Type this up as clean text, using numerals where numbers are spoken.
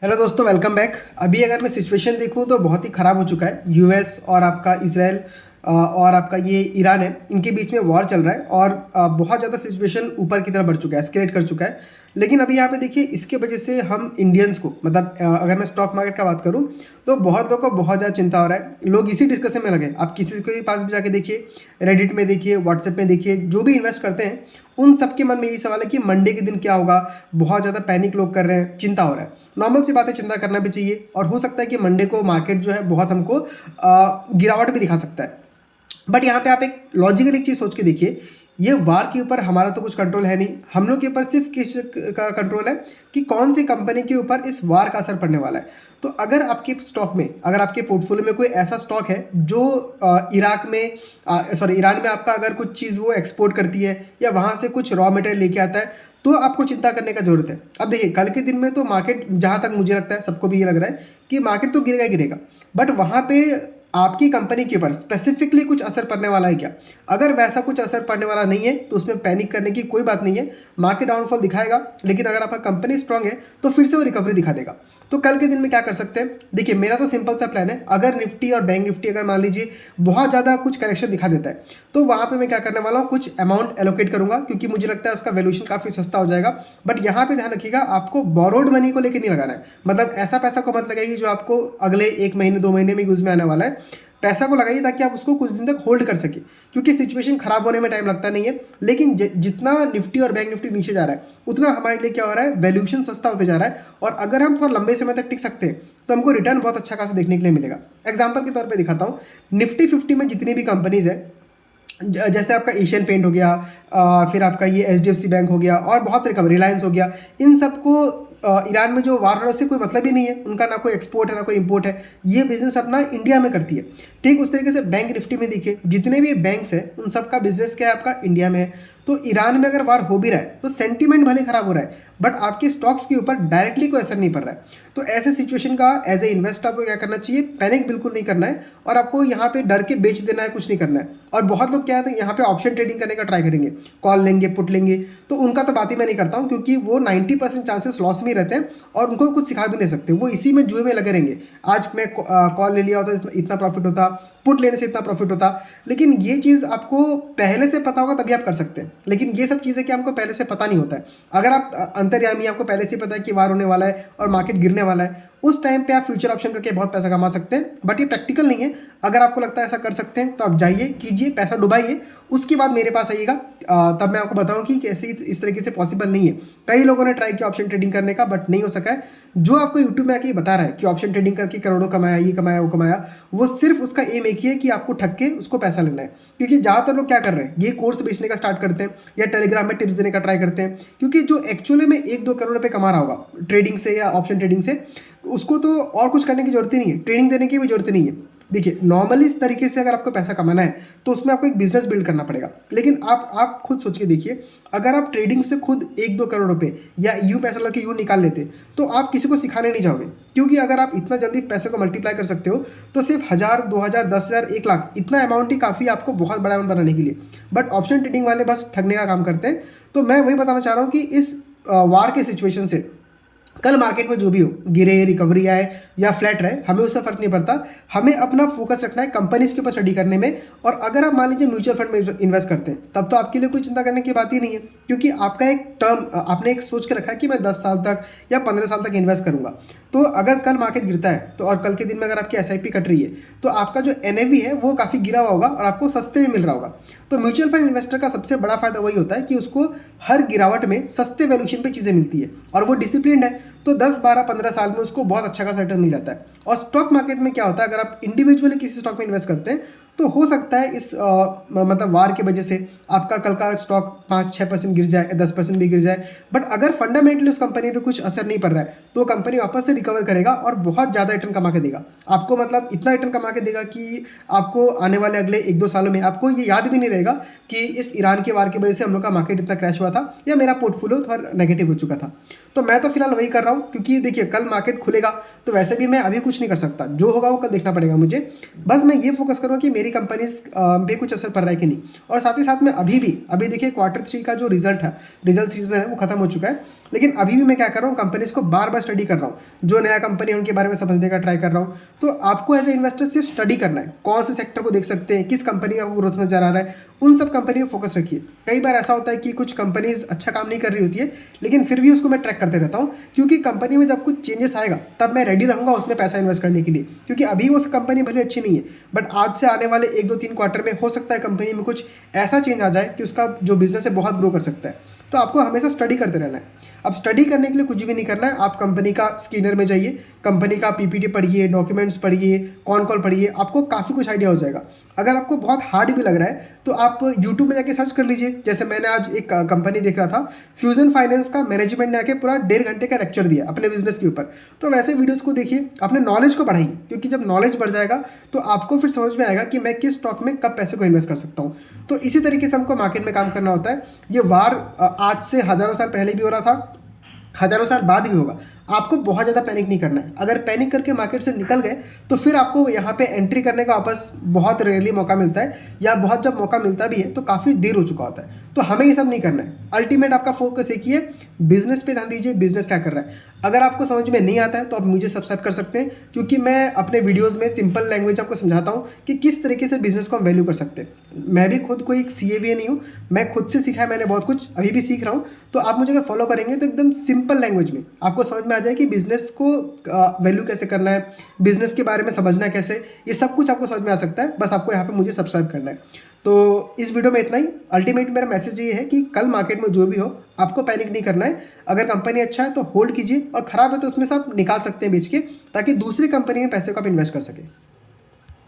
Hello दोस्तों, welcome back. अभी अगर मैं सिचुएशन देखूं तो बहुत ही ख़राब हो चुका है। यूएस और आपका इजराइल और आपका ये ईरान है, इनके बीच में वॉर चल रहा है और बहुत ज़्यादा सिचुएशन ऊपर की तरफ बढ़ चुका है, एस्केलेट कर चुका है। लेकिन अभी यहाँ पे देखिए, इसके वजह से हम इंडियंस को मतलब अगर मैं स्टॉक मार्केट का बात करूँ तो बहुत लोगों को बहुत ज़्यादा चिंता हो रहा है। लोग इसी डिस्कशन में लगे। आप किसी के पास भी जाके देखिए, रेडिट में देखिए, व्हाट्सएप में देखिए, जो भी इन्वेस्ट करते हैं उन सबके मन में यही सवाल है कि मंडे के दिन क्या होगा। बहुत ज़्यादा पैनिक लोग कर रहे हैं, चिंता हो रहा है। नॉर्मल सी बात है, चिंता करना भी चाहिए और हो सकता है कि मंडे को मार्केट जो है बहुत हमको गिरावट भी दिखा सकता है। बट यहाँ पे आप एक लॉजिकल एक चीज़ सोच के देखिए, ये वार के ऊपर हमारा तो कुछ कंट्रोल है नहीं। हम लोग के ऊपर सिर्फ किस का कंट्रोल है कि कौन सी कंपनी के ऊपर इस वार का असर पड़ने वाला है। तो अगर आपके स्टॉक में, अगर आपके पोर्टफोलियो में कोई ऐसा स्टॉक है जो ईरान में आपका अगर कुछ चीज़ वो एक्सपोर्ट करती है या वहाँ से कुछ रॉ मटेरियल लेके आता है, तो आपको चिंता करने का जरूरत है। अब देखिए, कल के दिन में तो मार्केट, जहाँ तक मुझे लगता है, सबको भी ये लग रहा है कि मार्केट तो गिरेगा ही गिरेगा। बट वहाँ पे आपकी कंपनी के ऊपर स्पेसिफिकली कुछ असर पड़ने वाला है क्या? अगर वैसा कुछ असर पड़ने वाला नहीं है तो उसमें पैनिक करने की कोई बात नहीं है। मार्केट डाउनफॉल दिखाएगा, लेकिन अगर आपका कंपनी स्ट्रांग है तो फिर से वो रिकवरी दिखा देगा। तो कल के दिन में क्या कर सकते हैं? देखिए, मेरा तो सिंपल सा प्लान है। अगर निफ्टी और बैंक निफ्टी अगर मान लीजिए बहुत ज़्यादा कुछ करेक्शन दिखा देता है, तो वहाँ पे मैं क्या करने वाला हूँ, कुछ अमाउंट एलोकेट करूँगा, क्योंकि मुझे लगता है उसका वैल्यूएशन काफ़ी सस्ता हो जाएगा। बट यहाँ पे ध्यान रखिएगा, आपको बोरोड मनी को लेकर नहीं लगाना है। मतलब ऐसा पैसा को मत लगाइए जो आपको अगले 1 महीने 2 महीने में यूज़ में आने वाला है। पैसा को लगाइए ताकि आप उसको कुछ दिन तक होल्ड कर सके, क्योंकि सिचुएशन खराब होने में टाइम लगता नहीं है। लेकिन जितना निफ्टी और बैंक निफ्टी नीचे जा रहा है, उतना हमारे लिए क्या हो रहा है, वैल्यूएशन सस्ता होते जा रहा है। और अगर हम थोड़ा लंबे समय तक टिक सकते हैं तो हमको रिटर्न बहुत अच्छा खासा देखने के लिए मिलेगा। एग्जाम्पल के तौर पर दिखाता हूँ, निफ्टी 50 में जितनी भी कंपनीज है, जैसे आपका एशियन पेंट हो गया, फिर आपका ये एचडीएफसी बैंक हो गया और बहुत सारी कंपनी, रिलायंस हो गया, इन सबको ईरान में जो वार हो रहा है उससे कोई मतलब ही नहीं है। उनका ना कोई एक्सपोर्ट है ना कोई इंपोर्ट है, ये बिजनेस अपना इंडिया में करती है। ठीक उस तरीके से बैंक निफ्टी में देखिए, जितने भी बैंक्स हैं उन सबका बिजनेस क्या है, आपका इंडिया में है। तो ईरान में अगर वार हो भी रहा है तो सेंटीमेंट भले खराब हो रहा है, बट आपके स्टॉक्स के ऊपर डायरेक्टली कोई असर नहीं पड़ रहा है। तो ऐसे सिचुएशन का एज ए इन्वेस्टर आपको क्या करना चाहिए, पैनिक बिल्कुल नहीं करना है और आपको यहाँ पे डर के बेच देना है, कुछ नहीं करना है। और बहुत लोग क्या है, तो यहाँ पे ऑप्शन ट्रेडिंग करने का ट्राई करेंगे, कॉल लेंगे, पुट लेंगे, तो उनका तो बात ही मैं नहीं करता हूँ, क्योंकि वो 90% चांसेस लॉस में ही रहते हैं और उनको कुछ सिखा भी नहीं सकते। वो इसी में जुए में लगे रहेंगे। आज मैं कॉल ले लिया होता तो इतना प्रॉफिट होता, पुट लेने से इतना प्रॉफिट होता। लेकिन ये चीज़ आपको पहले से पता होगा तभी आप कर सकते हैं। लेकिन ये सब चीज़ें कि हमको पहले से पता नहीं होता है। अगर आप अंतर्यामी, आपको पहले से पता है कि वार होने वाला है और मार्केट गिरने वाला है, उस टाइम पे आप फ्यूचर ऑप्शन करके बहुत पैसा कमा सकते हैं। बट ये प्रैक्टिकल नहीं है। अगर आपको लगता है ऐसा कर सकते हैं तो आप जाइए, कीजिए, पैसा डुबाइए, उसके बाद मेरे पास आइएगा। तब मैं आपको बताऊं कि कैसे इस तरीके से पॉसिबल नहीं है। कई लोगों ने ट्राई किया ऑप्शन ट्रेडिंग करने का, बट नहीं हो सका है। जो आपको यूट्यूब में आके ये बता रहा है कि ऑप्शन ट्रेडिंग करके करोड़ों कमाया, ये कमाया, वो कमाया, वो सिर्फ उसका एम एक ही है कि आपको ठग के उसको पैसा लेना है। क्योंकि ज़्यादातर लोग क्या कर रहे हैं, ये कोर्स बेचने का स्टार्ट करते हैं या टेलीग्राम में टिप्स देने का ट्राई करते हैं। क्योंकि जो एक्चुअली में 1-2 करोड़ रुपये कमा रहा होगा ट्रेडिंग से या ऑप्शन ट्रेडिंग से, उसको तो और कुछ करने की जरूरत ही नहीं है, ट्रेनिंग देने की भी जरूरत नहीं है। देखिए, नॉर्मली इस तरीके से अगर आपको पैसा कमाना है तो उसमें आपको एक बिजनेस बिल्ड करना पड़ेगा। लेकिन आप खुद सोच के देखिए, अगर आप ट्रेडिंग से खुद 1-2 करोड़ रुपए या यूँ पैसा लगा के यूँ निकाल लेते तो आप किसी को सिखाने नहीं जाओगे। क्योंकि अगर आप इतना जल्दी पैसे को मल्टीप्लाई कर सकते हो तो सिर्फ 1000, 2000, 10,000, 1 लाख, इतना अमाउंट ही काफ़ी आपको बहुत बड़ा अमाउंट बनाने के लिए। बट ऑप्शन ट्रेडिंग वाले बस ठगने का काम करते हैं। तो मैं वही बताना चाह रहा हूँ कि इस वार के सिचुएशन से कल मार्केट में जो भी हो, गिरे, रिकवरी आए या फ्लैट रहे, हमें उससे फर्क नहीं पड़ता। हमें अपना फोकस रखना है कंपनीज के ऊपर स्टडी करने में। और अगर आप मान लीजिए म्यूचुअल फंड में इन्वेस्ट करते हैं, तब तो आपके लिए कोई चिंता करने की बात ही नहीं है, क्योंकि आपका एक टर्म, आपने एक सोच के रखा है कि मैं 10 साल तक या 15 साल तक इन्वेस्ट करूंगा। तो अगर कल मार्केट गिरता है तो, और कल के दिन में अगर आपकी एसआईपी कट रही है, तो आपका जो एनएवी है वो काफ़ी गिरा हुआ होगा और आपको सस्ते में मिल रहा होगा। तो म्यूचुअल फंड इन्वेस्टर का सबसे बड़ा फायदा वही होता है कि उसको हर गिरावट में सस्ते वैल्यूएशन पे चीज़ें मिलती है और वो डिसिप्लिन है। तो 10, 12, 15 साल में उसको बहुत अच्छा खासा रिटर्न मिल जाता है। और स्टॉक मार्केट में क्या होता है, अगर आप इंडिविजुअली किसी स्टॉक में इन्वेस्ट करते हैं तो हो सकता है इस मतलब वार की वजह से आपका कल का स्टॉक 5-6% गिर जाए, 10% भी गिर जाए। बट अगर फंडामेंटली उस कंपनी पे कुछ असर नहीं पड़ रहा है तो कंपनी वापस से रिकवर करेगा और बहुत ज़्यादा रिटर्न कमा के देगा आपको। मतलब इतना रिटर्न कमा के देगा कि आपको आने वाले अगले 1-2 सालों में आपको ये याद भी नहीं रहेगा कि इस ईरान के वार की वजह से हम लोग का मार्केट इतना क्रैश हुआ था या मेरा पोर्टफोलियो थोड़ा नेगेटिव हो चुका था। तो मैं तो फिलहाल वही कर रहा हूँ, क्योंकि देखिए कल मार्केट खुलेगा तो वैसे भी मैं अभी कुछ नहीं कर सकता, जो होगा वो कल देखना पड़ेगा मुझे। बस मैं ये फोकस करूँगा कि मेरी कंपनीज पे कुछ असर पड़ रहा है कि नहीं। और साथ ही साथ में अभी देखिए Q3 का जो रिजल्ट सीजन है वो खत्म हो चुका है। लेकिन अभी भी मैं क्या कर रहा हूँ, कंपनीज़ को बार बार स्टडी कर रहा हूँ, जो नया कंपनी है उनके बारे में समझने का ट्राई कर रहा हूँ। तो आपको एज ए इन्वेस्टर सिर्फ स्टडी करना है, कौन से सेक्टर को देख सकते हैं, किस कंपनी का ग्रोथ नजर आ रहा है, उन सब कंपनी में फोकस रखिए। कई बार ऐसा होता है कि कुछ कंपनीज अच्छा काम नहीं कर रही होती है, लेकिन फिर भी उसको मैं ट्रैक करते रहता हूँ, क्योंकि कंपनी में जब कुछ चेंजेस आएगा तब मैं रेडी रहूँगा उसमें पैसा इन्वेस्ट करने के लिए। क्योंकि अभी वो कंपनी भले अच्छी नहीं है, बट आज से आने वाले 1 2 3 क्वार्टर में हो सकता है कंपनी में कुछ ऐसा चेंज आ जाए कि उसका जो बिजनेस है बहुत ग्रो कर सकता है। तो आपको हमेशा स्टडी करते रहना है। अब स्टडी करने के लिए कुछ भी नहीं करना है, आप कंपनी का स्कैनर में जाइए, कंपनी का पीपीटी पढ़िए, डॉक्यूमेंट्स पढ़िए, कॉन कॉल पढ़िए, आपको काफ़ी कुछ आइडिया हो जाएगा। अगर आपको बहुत हार्ड भी लग रहा है तो आप यूट्यूब में जाके सर्च कर लीजिए। जैसे मैंने आज एक कंपनी देख रहा था, फ्यूजन फाइनेंस का, मैनेजमेंट ने आके पूरा 1.5 घंटे का लेक्चर दिया अपने बिजनेस के ऊपर। तो वैसे वीडियोस को देखिए, अपने नॉलेज को बढ़ाइए, क्योंकि जब नॉलेज बढ़ जाएगा तो आपको फिर समझ में आएगा कि मैं किस स्टॉक में कब पैसे को इन्वेस्ट कर सकता हूँ। तो इसी तरीके से हमको मार्केट में काम करना होता है। ये वार आज से हज़ारों साल पहले भी हो रहा था, हज़ारों साल बाद भी होगा। आपको बहुत ज़्यादा पैनिक नहीं करना है। अगर पैनिक करके मार्केट से निकल गए तो फिर आपको यहाँ पे एंट्री करने का वापस बहुत रेयरली मौका मिलता है, या बहुत जब मौका मिलता भी है तो काफ़ी देर हो चुका होता है। तो हमें ये सब नहीं करना है। अल्टीमेट आपका फोकस एक ही है, बिजनेस पे ध्यान दीजिए, बिजनेस क्या कर रहा है। अगर आपको समझ में नहीं आता है तो आप मुझे सब्सक्राइब कर सकते हैं, क्योंकि मैं अपने वीडियोज़ में सिंपल लैंग्वेज आपको समझाता हूँ कि किस तरीके से बिजनेस को हम वैल्यू कर सकते हैं। मैं भी खुद कोई एक CA नहीं हूँ, मैं खुद से सीखा है मैंने बहुत कुछ, अभी भी सीख रहा हूँ। तो आप मुझे अगर फॉलो करेंगे तो एकदम सिंपल लैंग्वेज में आपको समझ में आ जाए कि बिजनेस को वैल्यू कैसे करना है, बिजनेस के बारे में समझना है कैसे, ये सब कुछ आपको समझ में आ सकता है। बस आपको यहाँ पे मुझे सब्सक्राइब करना है। तो इस वीडियो में इतना ही। अल्टीमेट मेरा मैसेज ये है कि कल मार्केट में जो भी हो आपको पैनिक नहीं करना है। अगर कंपनी अच्छा है तो होल्ड कीजिए, और ख़राब है तो उसमें से आप निकाल सकते हैं बेच के, ताकि दूसरी कंपनी में पैसे को आप इन्वेस्ट कर सकें।